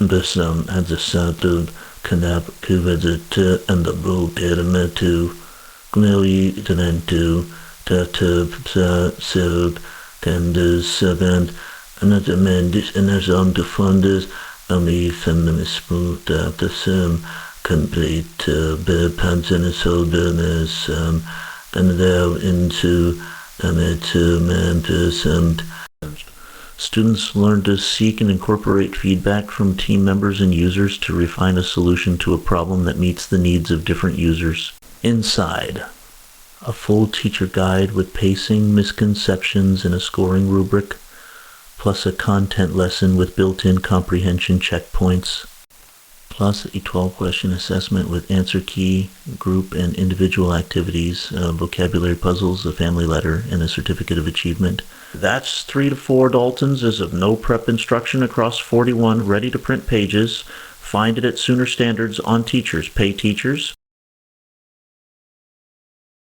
bestämd knap kuvertet enda bokterme to gmeli tenentu tatub serb tenders servant anatomentis enerzam de fundus ami feminismu dat sem complete bepanzenis holderness and there into and students learn to seek and incorporate feedback from team members and users to refine a solution to a problem that meets the needs of different users. Inside, a full teacher guide with pacing, misconceptions, and a scoring rubric, plus a content lesson with built-in comprehension checkpoints, plus a 12-question assessment with answer key, group, and individual activities, vocabulary puzzles, a family letter, and a certificate of achievement. That's 3 to 4 Daltons as of no prep instruction across 41 ready-to-print pages. Find it at Sooner Standards on Teachers. Pay teachers.